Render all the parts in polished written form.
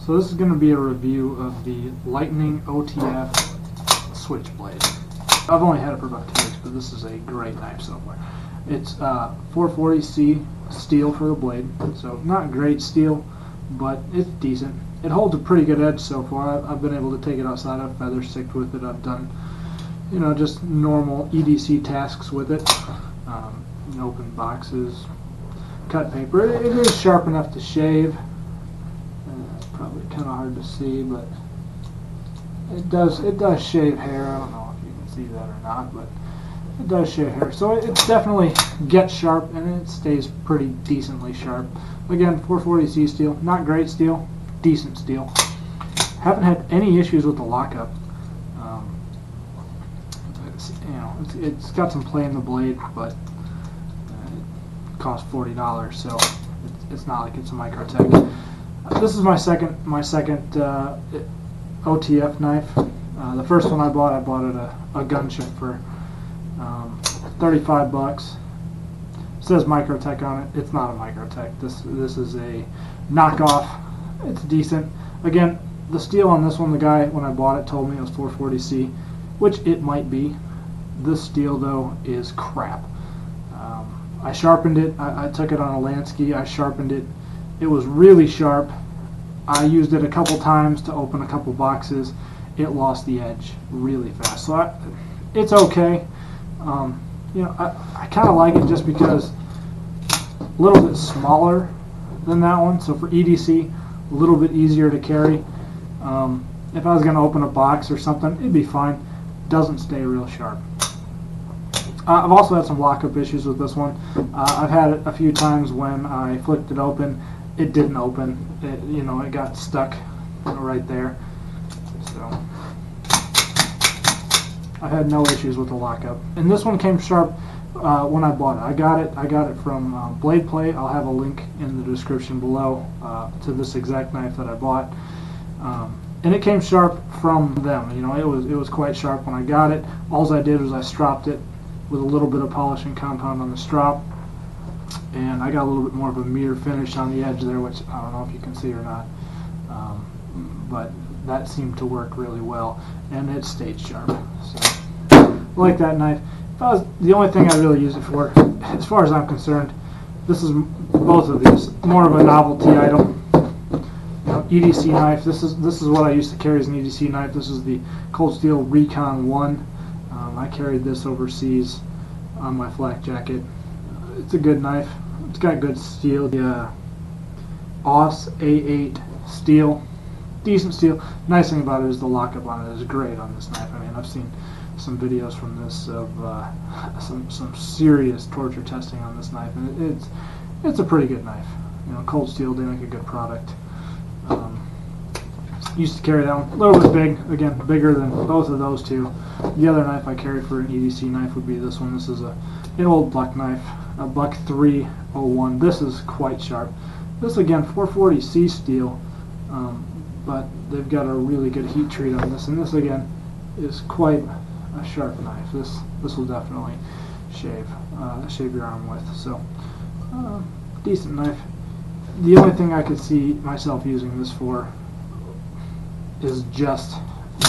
So this is going to be a review of the Lightning OTF switchblade. I've only had it for about 2 weeks, but this is a great knife so far. It's 440C steel for the blade, so not great steel, but it's decent. It holds a pretty good edge so far. I've been able to take it outside. I've feather sticked with it. I've done, just normal EDC tasks with it. Open boxes, cut paper. It is sharp enough to shave. It's probably kind of hard to see, but it does shave hair. I don't know if you can see that or not, but it does shave hair. So it definitely gets sharp, and it stays pretty decently sharp. Again, 440C steel, not great steel, decent steel. Haven't had any issues with the lockup. It's got some play in the blade, but it costs $40, so it's not like it's a Microtech. This is my second OTF knife. The first one I bought at a gun shop for $35. It says Microtech on it. It's not a Microtech. This is a knockoff. It's decent. Again, the steel on this one, the guy when I bought it told me it was 440C, which it might be. This steel though is crap. I sharpened it. I took it on a Lansky. I sharpened it. It was really sharp. I used it a couple times to open a couple boxes. It lost the edge really fast. So it's okay. I kind of like it just because a little bit smaller than that one. So for EDC, a little bit easier to carry. If I was going to open a box or something, it'd be fine. Doesn't stay real sharp. I've also had some lockup issues with this one. I've had it a few times when I flicked it open, it didn't open. It got stuck right there. So I had no issues with the lockup. And this one came sharp when I bought it. I got it from Blade Play. I'll have a link in the description below to this exact knife that I bought. And it came sharp from them. It was quite sharp when I got it. All I did was I stropped it with a little bit of polishing compound on the strop, and I got a little bit more of a mirror finish on the edge there, which I don't know if you can see or not, but that seemed to work really well, and it stayed sharp. So I like that knife. The only thing I really use it for, as far as I'm concerned, this is both of these more of a novelty item. EDC knife. This is what I used to carry as an EDC knife. This is the Cold Steel Recon 1. I carried this overseas on my flak jacket. It's a good knife. It's got good steel. The AUS A8 steel, decent steel. Nice thing about it is the lockup on it is great on this knife. I mean, I've seen some videos from this of some serious torture testing on this knife, and it's a pretty good knife. Cold Steel, they make a good product. Used to carry that one, a little bit big, again, bigger than both of those two. The other knife I carried for an EDC knife would be this one. This is an old buck knife, a buck 301. This is quite sharp. This, again, 440C steel, but they've got a really good heat treat on this, and this, again, is quite a sharp knife. This will definitely shave your arm with. So, decent knife. The only thing I could see myself using this for is just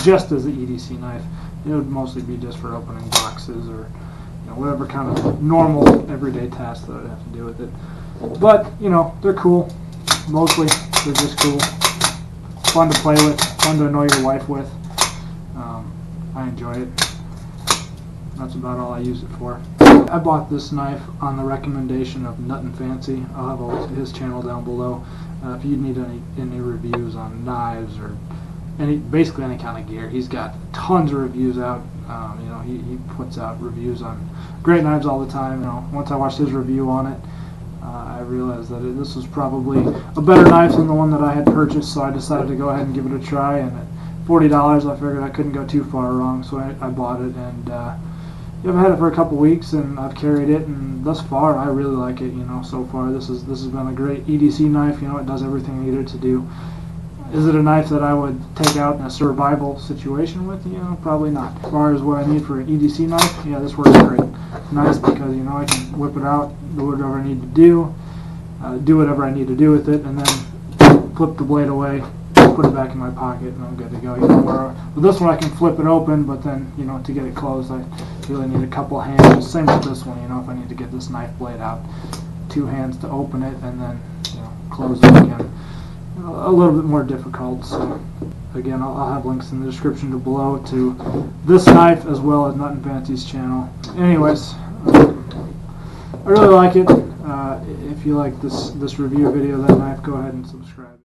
as an EDC knife. It would mostly be just for opening boxes or whatever kind of normal everyday task that I'd have to do with it. But they're cool. Mostly they're just cool. Fun to play with. Fun to annoy your wife with. I enjoy it. That's about all I use it for. I bought this knife on the recommendation of Nut and Fancy. I'll have his channel down below. If you need any reviews on knives or basically any kind of gear, he's got tons of reviews out. He puts out reviews on great knives all the time. Once I watched his review on it, I realized that this was probably a better knife than the one that I had purchased, so I decided to go ahead and give it a try. And at $40, I figured I couldn't go too far wrong, so I bought it. And I've had it for a couple weeks, and I've carried it, and thus far I really like it. So far this has been a great EDC knife. It does everything I need it to do. Is it a knife that I would take out in a survival situation with? Probably not. As far as what I need for an EDC knife, yeah, this works great. Nice because I can whip it out, do whatever I need to do whatever I need to do with it, and then flip the blade away, put put it back in my pocket and I'm good to go. You know, where with this one I can flip it open, but then, you know, to get it closed I really need a couple hands. Same with this one, you know, if I need to get this knife blade out, 2 hands to open it and then, you know, close it again. A little bit more difficult. So again, I'll have links in the description below to this knife as well as Nut and Fancy's channel. Anyways, I really like it. If you like this review video of that knife, go ahead and subscribe.